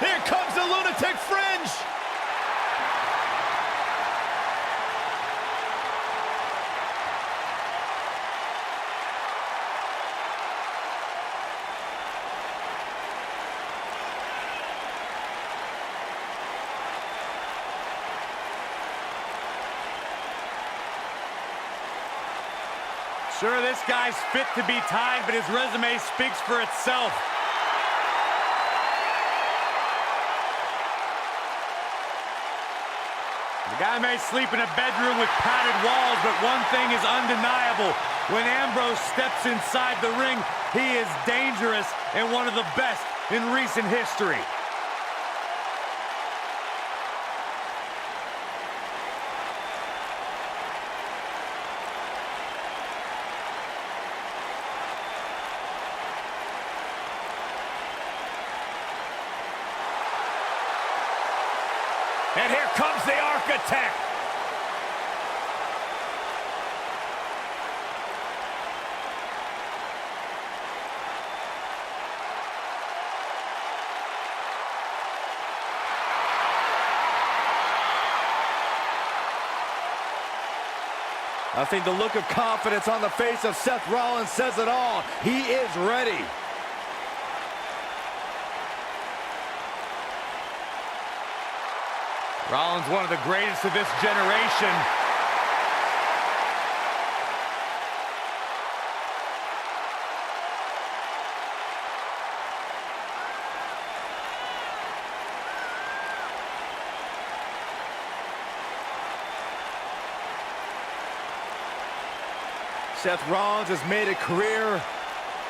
Here comes the lunatic fringe. Sure, this guy's fit to be tied, but his resume speaks for itself. The guy may sleep in a bedroom with padded walls, but one thing is undeniable. When Ambrose steps inside the ring, he is dangerous and one of the best in recent history. And here comes the architect. I think the look of confidence on the face of Seth Rollins says it all. He is ready. Rollins, one of the greatest of this generation. Seth Rollins has made a career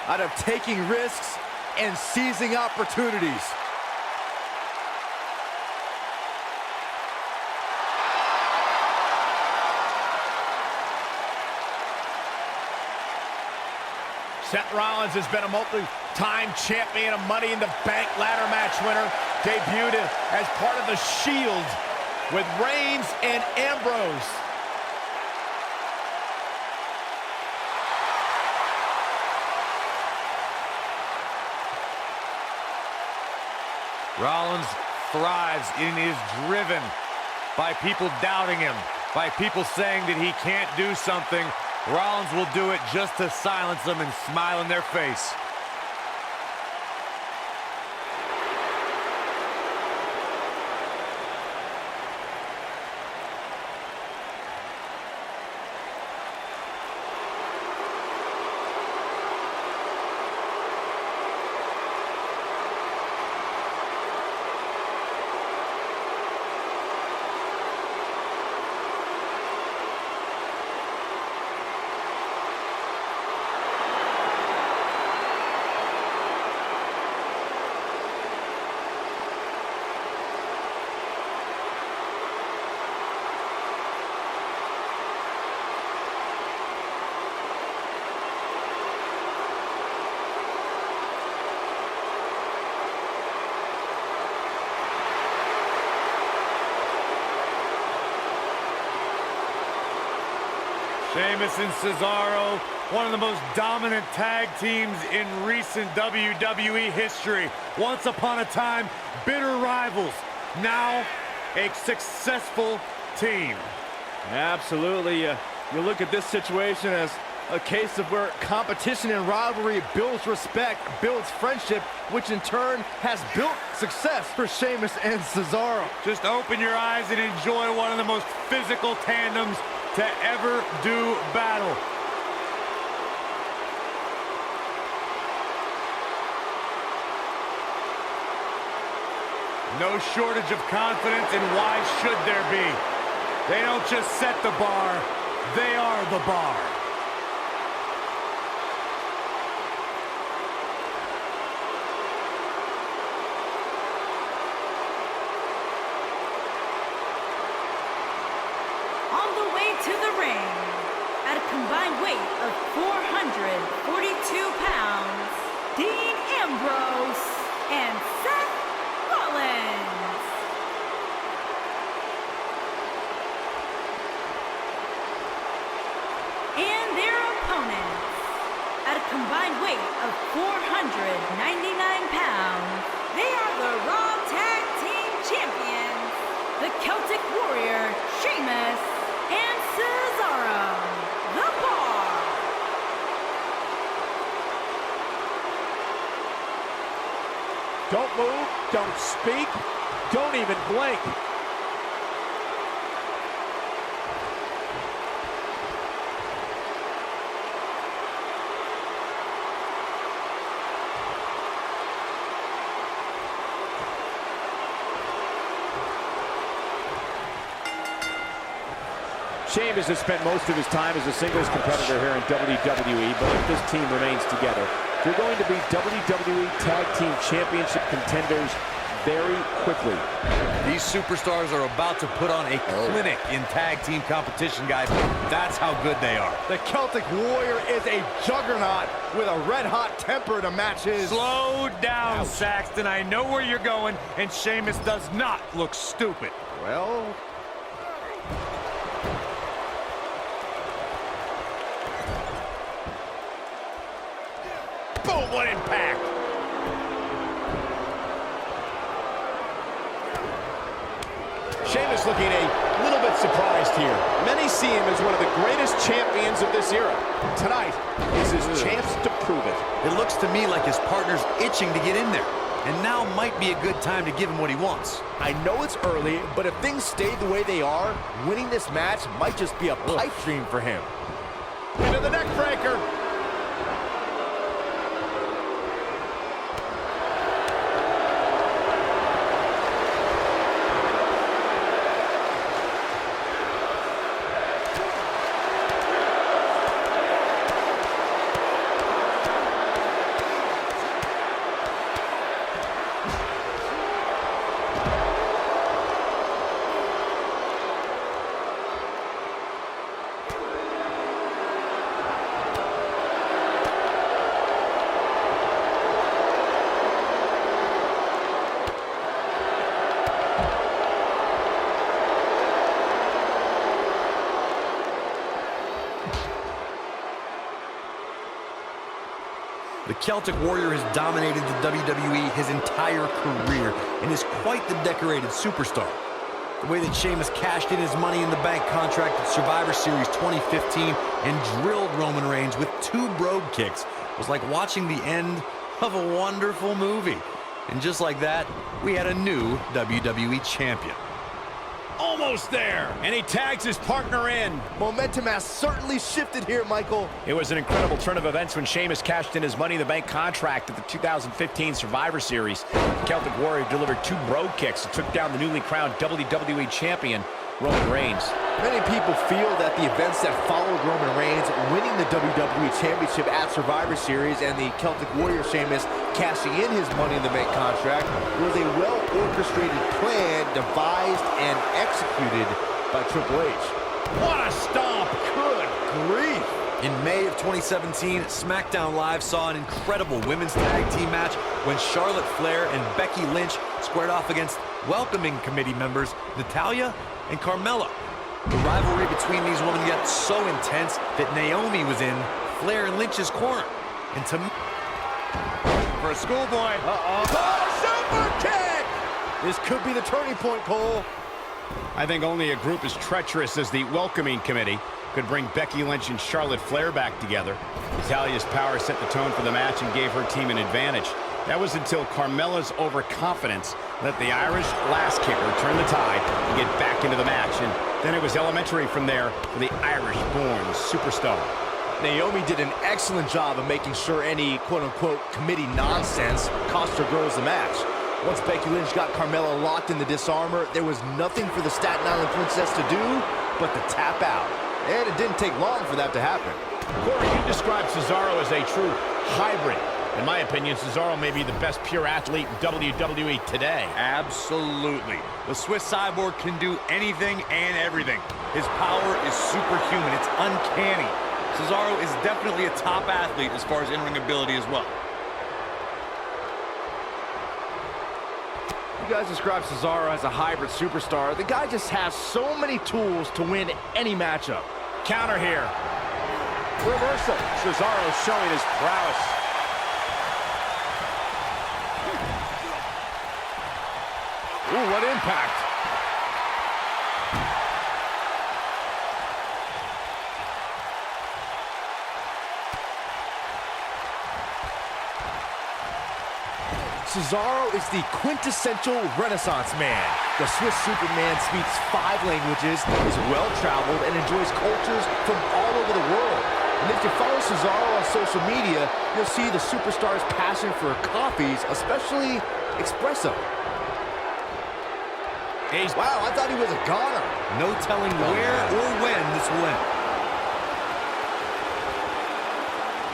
out of taking risks and seizing opportunities. Seth Rollins has been a multi-time champion, a Money in the Bank ladder match winner, debuted as part of the Shield with Reigns and Ambrose. Rollins thrives and is driven by people doubting him, by people saying that he can't do something. Rollins will do it just to silence them and smile in their face. Sheamus and Cesaro, one of the most dominant tag teams in recent WWE history. Once upon a time, bitter rivals. Now, a successful team. Absolutely. You look at this situation as a case of where competition and rivalry builds respect, builds friendship, which in turn has built success for Sheamus and Cesaro. Just open your eyes and enjoy one of the most physical tandems to ever do battle. No shortage of confidence, and why should there be? They don't just set the bar, they are the bar. On the way to the ring, at a combined weight of 442 pounds, Dean Ambrose and Seth Rollins. And their opponents, at a combined weight of 499 pounds, they are the Raw Tag Don't move, don't speak, don't even blink. Sheamus has spent most of his time as a singles competitor here in WWE, but if this team remains together, they're going to be WWE Tag Team Championship contenders very quickly. These superstars are about to put on a clinic in tag team competition, guys. That's how good they are. The Celtic Warrior is a juggernaut with a red-hot temper to match his. Slow down, Saxton. I know where you're going, and Sheamus does not look stupid. Well... Boom, what impact! Sheamus looking a little bit surprised here. Many see him as one of the greatest champions of this era. Tonight is his chance to prove it. It looks to me like his partner's itching to get in there. And now might be a good time to give him what he wants. I know it's early, but if things stay the way they are, winning this match might just be a pipe dream for him. Into the neck breaker. The Celtic Warrior has dominated the WWE his entire career and is quite the decorated superstar. The way that Sheamus cashed in his Money in the Bank contract at Survivor Series 2015 and drilled Roman Reigns with 2 brogue kicks was like watching the end of a wonderful movie. And just like that, we had a new WWE champion. Almost there, and he tags his partner in. Momentum has certainly shifted here, Michael. It was an incredible turn of events when Sheamus cashed in his Money in the Bank contract at the 2015 Survivor Series. Celtic Warrior delivered 2 brogue kicks and took down the newly crowned WWE Champion, Roman Reigns. Many people feel that the events that followed Roman Reigns winning the WWE Championship at Survivor Series and the Celtic Warrior Sheamus cashing in his Money in the Bank contract was a well-orchestrated plan devised and executed by Triple H. What a stomp! Good grief! In May of 2017, SmackDown Live saw an incredible women's tag team match when Charlotte Flair and Becky Lynch squared off against welcoming committee members Natalya and Carmella. The rivalry between these women got so intense that Naomi was in Flair and Lynch's corner. And to For a schoolboy. Super kick! This could be the turning point, Cole. I think only a group as treacherous as the welcoming committee could bring Becky Lynch and Charlotte Flair back together. Natalya's power set the tone for the match and gave her team an advantage. That was until Carmella's overconfidence let the Irish last kicker turn the tide and get back into the match. And then it was elementary from there for the Irish-born superstar. Naomi did an excellent job of making sure any quote-unquote committee nonsense cost her girls the match. Once Becky Lynch got Carmella locked in the disarmor, there was nothing for the Staten Island Princess to do but to tap out. And it didn't take long for that to happen. Corey, you described Cesaro as a true hybrid. In my opinion, Cesaro may be the best pure athlete in WWE today. Absolutely. The Swiss Cyborg can do anything and everything. His power is superhuman. It's uncanny. Cesaro is definitely a top athlete as far as in-ring ability as well. You guys describe Cesaro as a hybrid superstar. The guy just has so many tools to win any matchup. Counter here. Reversal. Cesaro showing his prowess. Ooh, what impact. Cesaro is the quintessential Renaissance man. The Swiss Superman speaks 5 languages, is well-traveled, and enjoys cultures from all over the world. And if you follow Cesaro on social media, you'll see the superstar's passion for coffees, especially espresso. Wow, I thought he was a goner. No telling where or when this will end.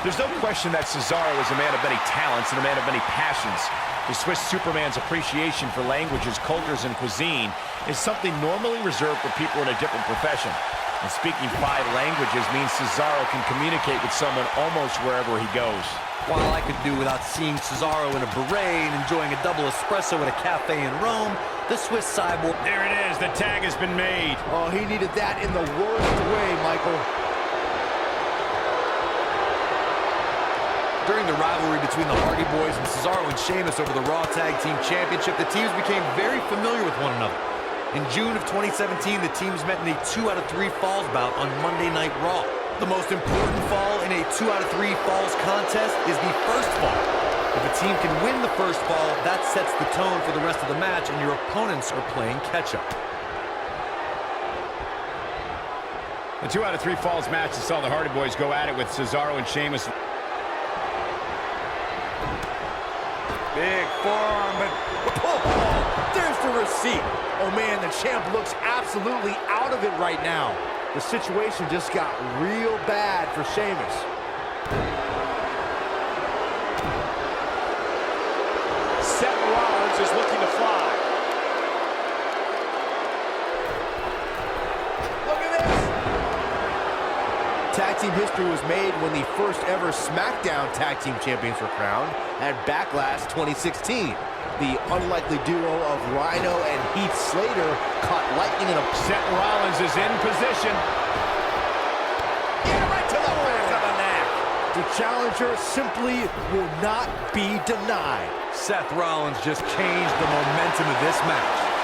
There's no question that Cesaro is a man of many talents and a man of many passions. The Swiss Superman's appreciation for languages, cultures, and cuisine is something normally reserved for people in a different profession. And speaking 5 languages means Cesaro can communicate with someone almost wherever he goes. While I could do without seeing Cesaro in a beret and enjoying a double espresso at a cafe in Rome, the Swiss cyborg... There it is. The tag has been made. Oh, he needed that in the worst way, Michael. During the rivalry between the Hardy Boys and Cesaro and Sheamus over the Raw Tag Team Championship, the teams became very familiar with one another. In June of 2017, the teams met in a 2 out of 3 falls bout on Monday Night Raw. The most important fall in a 2 out of 3 falls contest is the first fall. If a team can win the first fall, that sets the tone for the rest of the match, and your opponents are playing catch-up. The 2 out of 3 falls match saw the Hardy Boys go at it with Cesaro and Sheamus. Big forearm, but... Oh, there's the receipt. Oh, man, the champ looks absolutely out of it right now. The situation just got real bad for Sheamus. Seth Rollins is looking to fly. Look at this. Tag team history was made when the first ever SmackDown Tag Team Champions were crowned at Backlash 2016. The unlikely duo of Rhino and Heath Slater caught lightning in a... Seth Rollins is in position. Yeah, right to the back of the neck. The challenger simply will not be denied. Seth Rollins just changed the momentum of this match.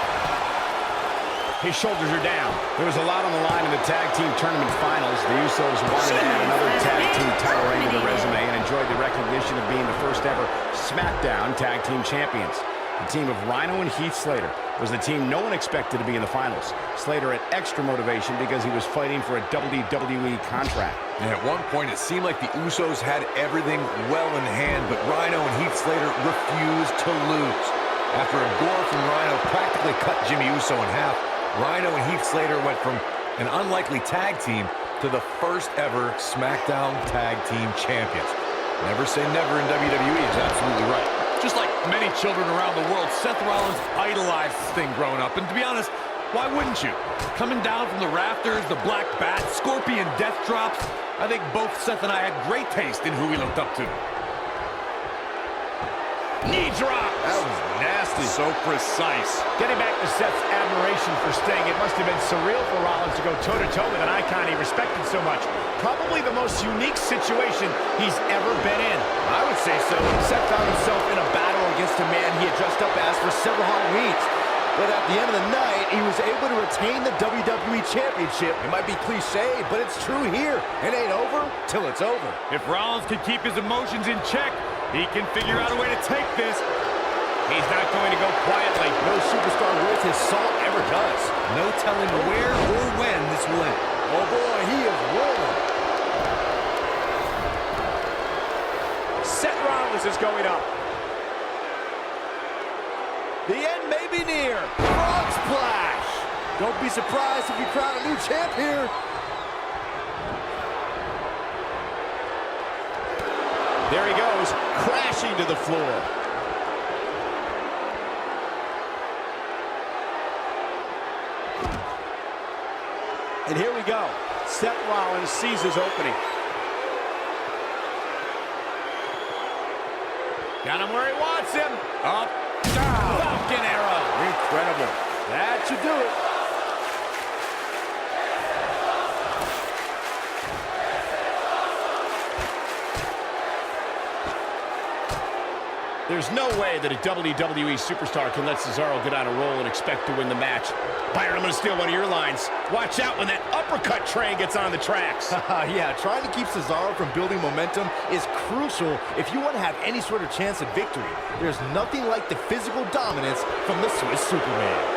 His shoulders are down. There was a lot on the line in the tag team tournament finals. The Usos wanted to add another tag team title reign to the resume and enjoyed the recognition of being the first ever SmackDown Tag Team Champions. The team of Rhino and Heath Slater was the team no one expected to be in the finals. Slater had extra motivation because he was fighting for a WWE contract. And at one point, it seemed like the Usos had everything well in hand, but Rhino and Heath Slater refused to lose. After a gore from Rhino practically cut Jimmy Uso in half, Rhino and Heath Slater went from an unlikely tag team to the first ever SmackDown Tag Team Champions. Never say never in WWE is absolutely right. Just like many children around the world, Seth Rollins idolized this thing growing up. And to be honest, why wouldn't you? Coming down from the rafters, the black bat, scorpion death drops, I think both Seth and I had great taste in who we looked up to. Knee drop. That was nasty. So precise. Getting back to Seth's admiration for Sting, it must have been surreal for Rollins to go toe-to-toe with an icon he respected so much. Probably the most unique situation he's ever been in. I would say so. Seth found himself in a battle against a man he had dressed up as for several Halloweens. But at the end of the night, he was able to retain the WWE Championship. It might be cliche, but it's true here. It ain't over till it's over. If Rollins can keep his emotions in check, he can figure out a way to take this. He's not going to go quietly. No superstar worth his salt ever does. No telling where or when this will end. Oh boy, he is rolling. Seth Rollins is going up. The end may be near. Frog splash. Don't be surprised if you crown a new champ here. There he goes, crashing to the floor. And here we go. Seth Rollins sees his opening. Got him where he wants him. Up, down, Falcon arrow. Incredible. That should do it. There's no way that a WWE superstar can let Cesaro get on a roll and expect to win the match. Byron, I'm going to steal one of your lines. Watch out when that uppercut train gets on the tracks. Yeah, trying to keep Cesaro from building momentum is crucial if you want to have any sort of chance at victory. There's nothing like the physical dominance from the Swiss Superman.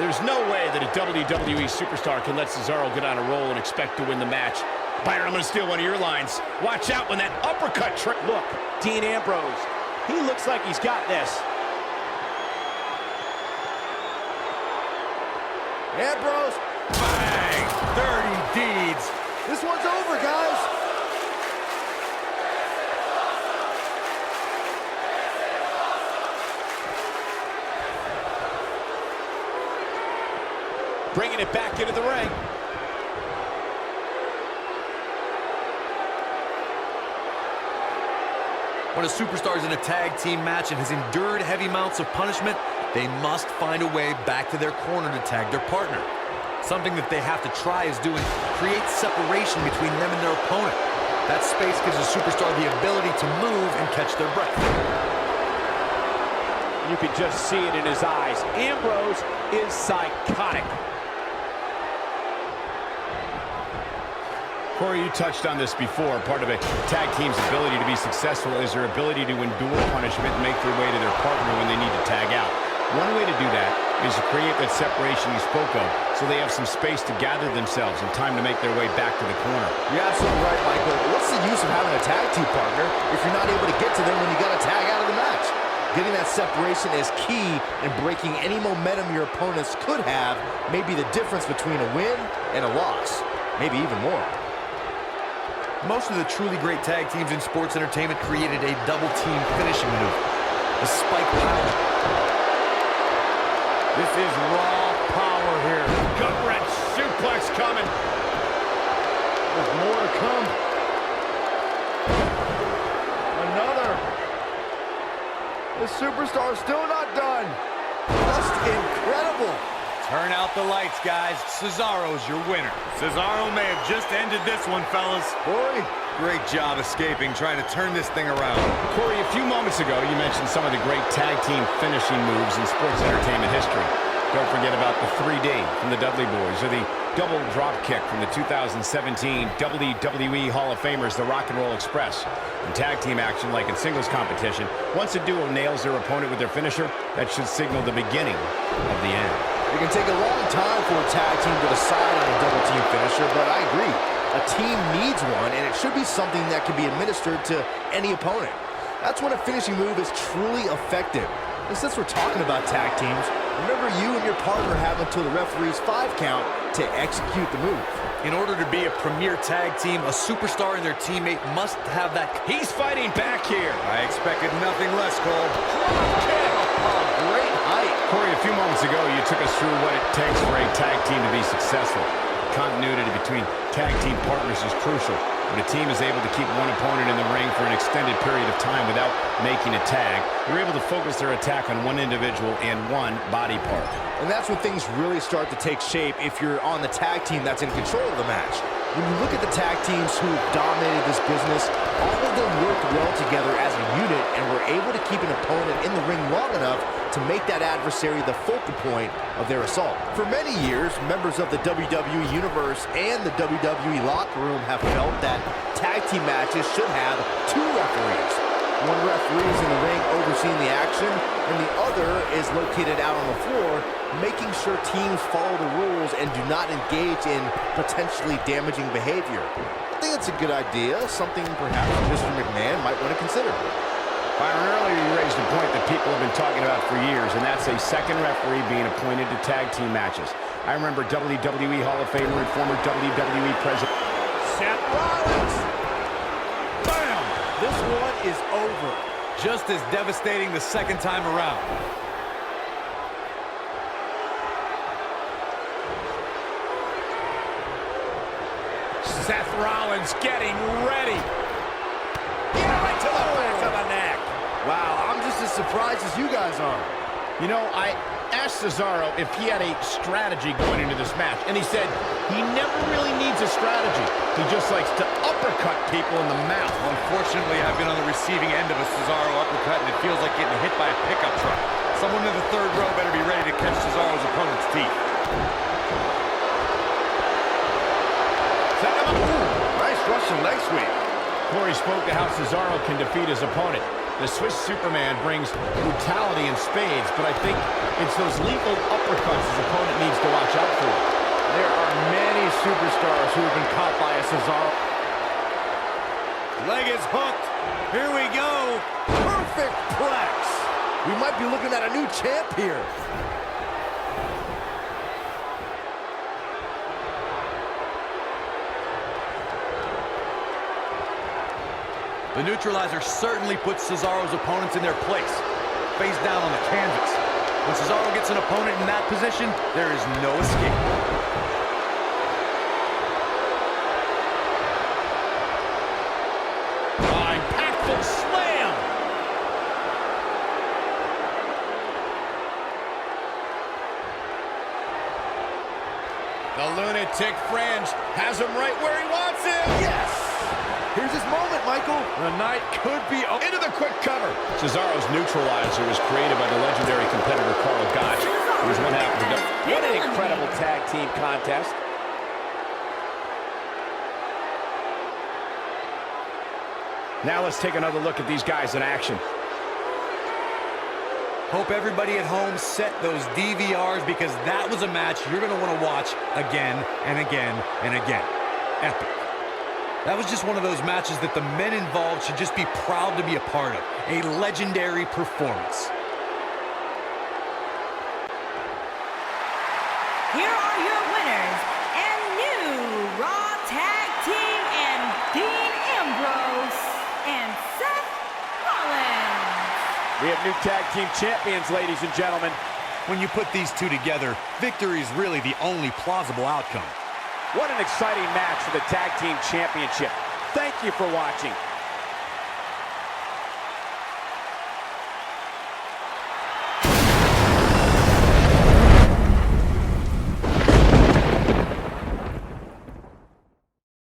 There's no way that a WWE superstar can let Cesaro get on a roll and expect to win the match. Byron, I'm going to steal one of your lines. Watch out when that uppercut train... Look, Dean Ambrose, he looks like he's got this. Ambrose, Bang! Dirty deeds. this one's over, guys. Bringing it back into the ring. When a superstar is in a tag team match and has endured heavy amounts of punishment, they must find a way back to their corner to tag their partner. Something that they have to try is doing create separation between them and their opponent. That space gives a superstar the ability to move and catch their breath. You can just see it in his eyes. Ambrose is psychotic. Corey, you touched on this before. Part of a tag team's ability to be successful is their ability to endure punishment and make their way to their partner when they need to tag out. One way to do that is to create that separation you spoke of so they have some space to gather themselves and time to make their way back to the corner. You're absolutely right, Michael. What's the use of having a tag team partner if you're not able to get to them when you got to tag out of the match? Getting that separation is key in breaking any momentum your opponents could have, maybe the difference between a win and a loss, maybe even more. Most of the truly great tag teams in sports entertainment created a double-team finishing maneuver. A spike power. This is raw power here. Gut-wrench suplex coming. There's more to come. Another. The superstar's still not done. Just incredible. Turn out the lights, guys. Cesaro's your winner. Cesaro may have just ended this one, fellas. Boy, Great job escaping, trying to turn this thing around. Corey, a few moments ago, you mentioned some of the great tag team finishing moves in sports entertainment history. Don't forget about the 3D from the Dudley Boys, or the double drop kick from the 2017 WWE Hall of Famers, the Rock and Roll Express. In tag team action, like in singles competition, once a duo nails their opponent with their finisher, that should signal the beginning of the end. it can take a long time for a tag team to decide on a double team finisher, but I agree. A team needs one, and it should be something that can be administered to any opponent. That's when a finishing move is truly effective. And since we're talking about tag teams, remember you and your partner have until the referee's 5 count to execute the move. In order to be a premier tag team, a superstar and their teammate must have that. He's fighting back here. I expected nothing less, Cole. Great height. Corey, a few moments ago, you took us through what it takes for a tag team to be successful. Continuity between tag team partners is crucial. When a team is able to keep one opponent in the ring for an extended period of time without making a tag, they're able to focus their attack on one individual and one body part. And that's when things really start to take shape if you're on the tag team that's in control of the match. When you look at the tag teams who dominated this business, all of them worked well together as a unit and were able to keep an opponent in the ring long enough to make that adversary the focal point of their assault. For many years, members of the WWE Universe and the WWE locker room have felt that tag team matches should have 2 referees. One referee is in the ring overseeing the action, and the other is located out on the floor, making sure teams follow the rules and do not engage in potentially damaging behavior. I think it's a good idea, something perhaps Mr. McMahon might want to consider. Byron, earlier you raised a point that people have been talking about for years, and that's a second referee being appointed to tag team matches. I remember WWE Hall of Famer and former WWE President Seth Rollins! Bam! This one is over. Just as devastating the second time around. Seth Rollins getting ready. Yeah, right to the back of the neck. Wow, I'm just as surprised as you guys are. You know, asked Cesaro if he had a strategy going into this match, and he said he never really needs a strategy. He just likes to uppercut people in the mouth. Unfortunately, I've been on the receiving end of a Cesaro uppercut, and it feels like getting hit by a pickup truck. Someone in the third row better be ready to catch Cesaro's opponent's teeth. Nice Russian leg sweep. Corey spoke to how Cesaro can defeat his opponent. The Swiss Superman brings brutality in spades, but I think it's those lethal uppercuts his opponent needs to watch out for. There are many superstars who have been caught by a Cesaro. Leg is hooked. Here we go. Perfect plex. We might be looking at a new champ here. The neutralizer certainly puts Cesaro's opponents in their place, face down on the canvas. When Cesaro gets an opponent in that position, there is no escape. Impactful slam! The lunatic Fringe has him right where he wants him! Yes! Here's his moment, Michael. The night could be over. Into the quick cover. Cesaro's neutralizer was created by the legendary competitor Carl Gotch. Here's what happened. What an incredible tag team contest. Now let's take another look at these guys in action. Hope everybody at home set those DVRs, because that was a match you're going to want to watch again and again and again. Epic. That was just one of those matches that the men involved should just be proud to be a part of. A legendary performance. Here are your winners and new Raw Tag Team and Dean Ambrose and Seth Rollins. We have new tag team champions, ladies and gentlemen. When you put these two together, victory is really the only plausible outcome. What an exciting match for the tag team championship. Thank you for watching.